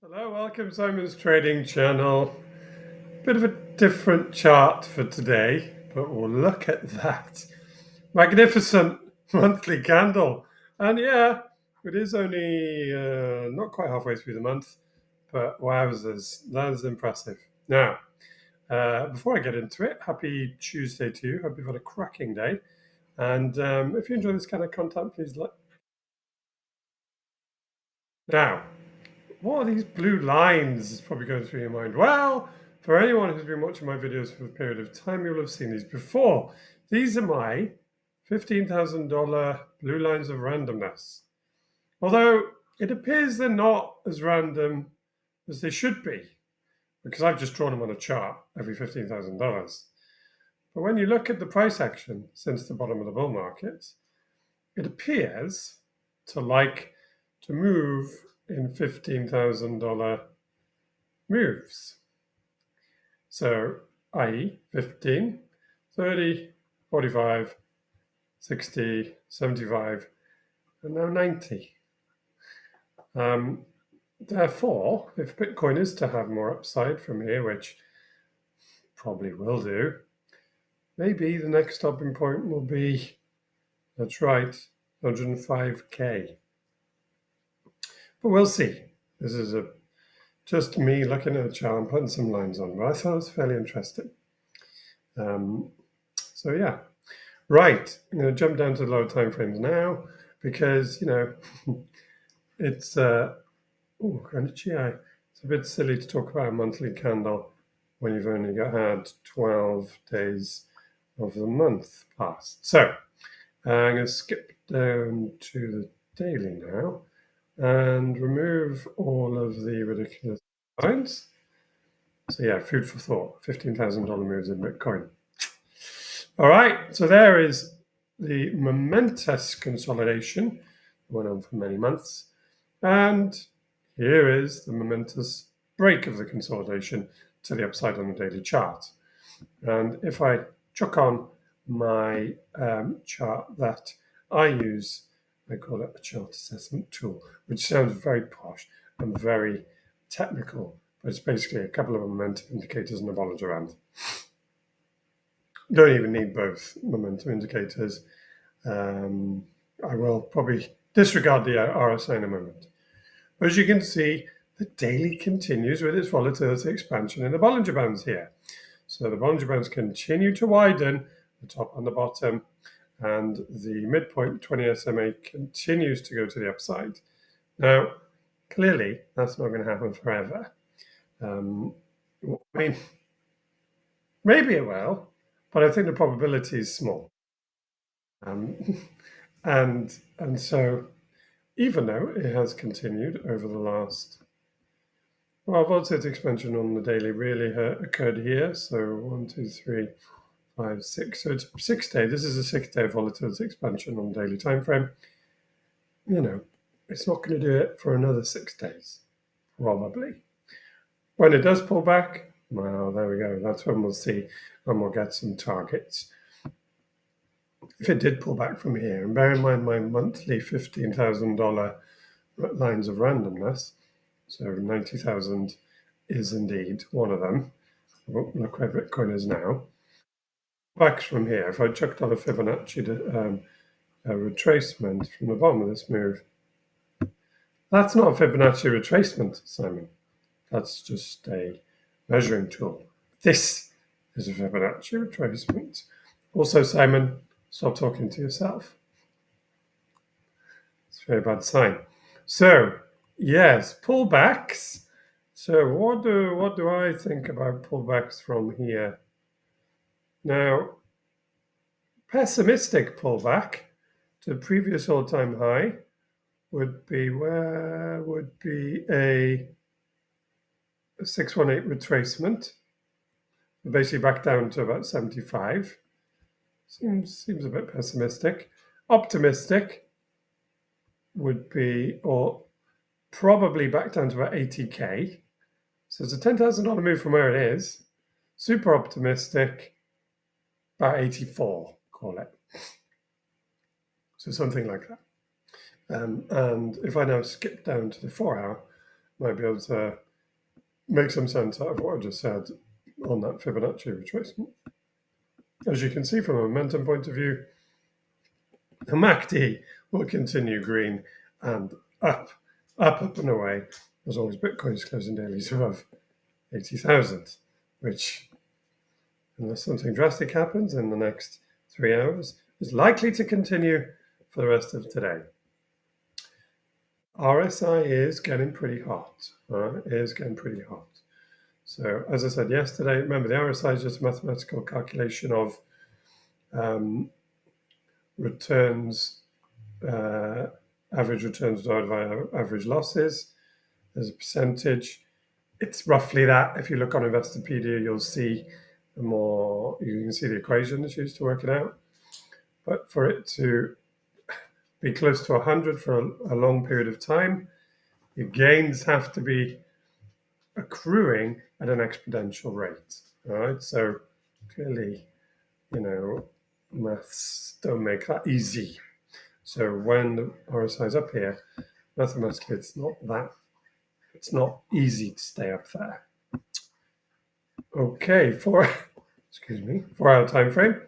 Hello, welcome Simon's Trading Channel. Bit of a different chart for today, but we'll look at that. Magnificent monthly candle. And yeah, it is only not quite halfway through the month, but wowzers, that is impressive. Now, before I get into it, happy Tuesday to you. Hope you've had a cracking day. And if you enjoy this kind of content, please like. Now, what are these blue lines? Is probably going through your mind. Well, for anyone who's been watching my videos for a period of time, you'll have seen these before. These are my $15,000 blue lines of randomness. Although it appears they're not as random as they should be, because I've just drawn them on a chart every $15,000. But when you look at the price action since the bottom of the bull market, it appears to like to move in $15,000 moves. So, i.e., 15, 30, 45, 60, 75, and now 90. Therefore, if Bitcoin is to have more upside from here, which probably will do, maybe the next stopping point will be, that's right, 105K. But we'll see. This is just me looking at the chart and putting some lines on, but I thought it was fairly interesting. So yeah, right. I'm going to jump down to the lower time frames now because it's it's a bit silly to talk about a monthly candle when you've only had 12 days of the month passed. So I'm going to skip down to the daily now and remove all of the ridiculous lines. So yeah, food for thought, $15,000 moves in Bitcoin. All right, so there is the momentous consolidation that went on for many months. And here is the momentous break of the consolidation to the upside on the daily chart. And if I chuck on my chart that I use, I call it a chart assessment tool, which sounds very posh and very technical, but it's basically a couple of momentum indicators and a Bollinger Band. Don't even need both momentum indicators. I will probably disregard the RSI in a moment. But as you can see, the daily continues with its volatility expansion in the Bollinger Bands here. So the Bollinger Bands continue to widen, the top and the bottom, and the midpoint 20 SMA continues to go to the upside. Now, clearly, that's not going to happen forever. I mean, maybe it will, but I think the probability is small. And so, even though it has continued over the last, well, volatility expansion on the daily really occurred here. So 1, 2, 3, 5, 6. So it's 6 days. This is a 6-day volatility expansion on the daily time frame. It's not going to do it for another 6 days, probably. When it does pull back, well, there we go. That's when we'll see, when we'll get some targets. If it did pull back from here, and bear in mind my monthly $15,000 lines of randomness, so 90,000 is indeed one of them. Look where Bitcoin is now. Backs from here, if I chucked on a Fibonacci a retracement from the bottom of this move, that's not a Fibonacci retracement, Simon. That's just a measuring tool. This is a Fibonacci retracement. Also, Simon, stop talking to yourself. It's a very bad sign. So, yes, pullbacks. So what do I think about pullbacks from here? Now, pessimistic pullback to the previous all-time high would be a 618 retracement, basically back down to about 75. Seems a bit pessimistic. Optimistic would be, or probably back down to about 80K. So it's a $10,000 move from where it is. Super optimistic, about 84, call it. So something like that. And if I now skip down to the 4 hour, might be able to make some sense out of what I just said on that Fibonacci retracement. As you can see from a momentum point of view, the MACD will continue green and up, up and away, as long as Bitcoin is closing dailies above 80,000, which, unless something drastic happens in the next 3 hours, is likely to continue for the rest of today. RSI is getting pretty hot. It is getting pretty hot. So, as I said yesterday, remember the RSI is just a mathematical calculation of returns, average returns divided by average losses as a percentage. It's roughly that. If you look on Investopedia, you'll see you can see the equation that's used to work it out. But for it to be close to 100 for a long period of time, your gains have to be accruing at an exponential rate. All right. So clearly, maths don't make that easy. So when the RSI is up here, mathematically, it's not easy to stay up there. Okay, 4-hour time frame.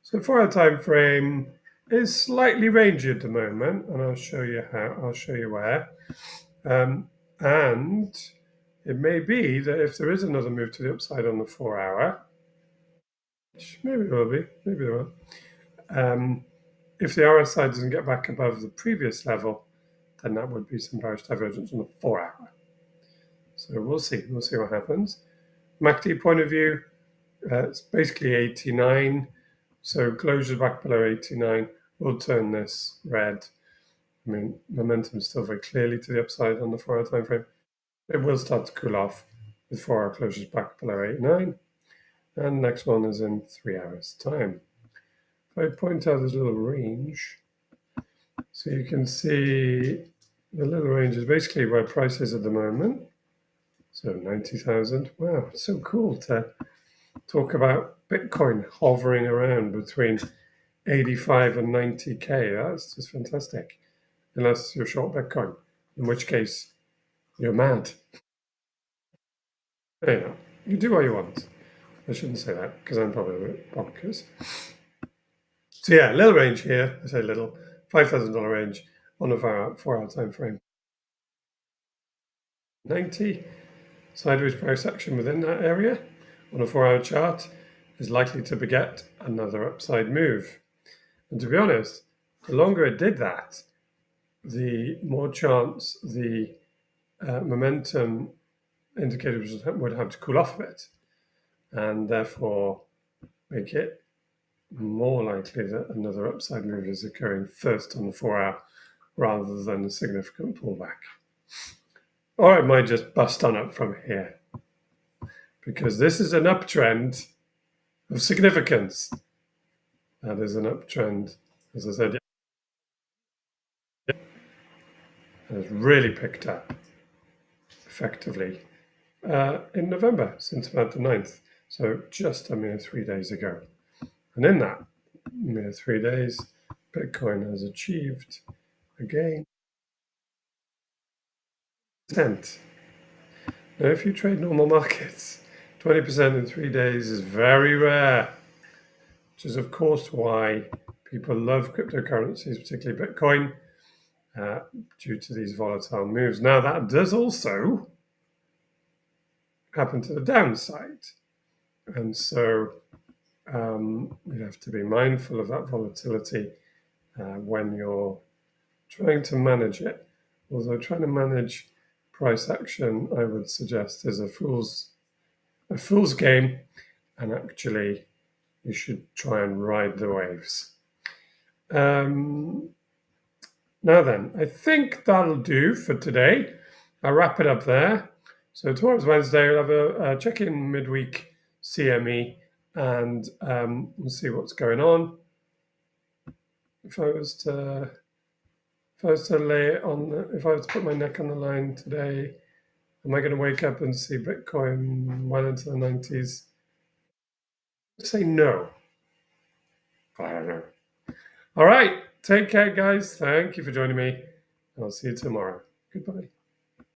So 4-hour time frame is slightly rangy at the moment, and I'll show you how. I'll show you where. And it may be that if there is another move to the upside on the 4-hour, which maybe there will be, maybe there will. If the RSI doesn't get back above the previous level, then that would be some bearish divergence on the 4-hour. So we'll see. We'll see what happens. MACD point of view, it's basically 89. So closure back below 89 will turn this red. I mean, momentum is still very clearly to the upside on the 4-hour time frame. It will start to cool off with 4-hour closures back below 89. And the next one is in 3 hours' time. If I point out this little range, so you can see the little range is basically where price is at the moment. So 90,000. Wow, it's so cool to talk about Bitcoin hovering around between 85 and 90K. That's just fantastic. Unless you're short Bitcoin, in which case you're mad. Anyhow, you do what you want. I shouldn't say that because I'm probably a bit bonkers. So yeah, little range here. I say little, $5,000 range on a 4-hour time frame. 90 sideways price action within that area on a 4-hour chart is likely to beget another upside move. And to be honest, the longer it did that, the more chance the momentum indicators would have to cool off a bit, and therefore make it more likely that another upside move is occurring first on the 4-hour rather than a significant pullback. Or it might just bust on up from here, because this is an uptrend of significance. That is an uptrend, as I said, has really picked up effectively in November, since about the 9th. So just a mere 3 days ago. And in that mere 3 days, Bitcoin has achieved a gain of 10%. Now, if you trade normal markets, 20% in 3 days is very rare, which is, of course, why people love cryptocurrencies, particularly Bitcoin, due to these volatile moves. Now, that does also happen to the downside. And so you have to be mindful of that volatility when you're trying to manage it. Although trying to manage price action, I would suggest, is a fool's game, and actually you should try and ride the waves. Now then, I think that'll do for today. I'll wrap it up there. So tomorrow's Wednesday. We'll have a check-in midweek CME, and we'll see what's going on. If I was to lay it on, if I was to put my neck on the line today, am I going to wake up and see Bitcoin well into the 90s? I'd say no. I don't know. All right. Take care, guys. Thank you for joining me. I'll see you tomorrow. Goodbye.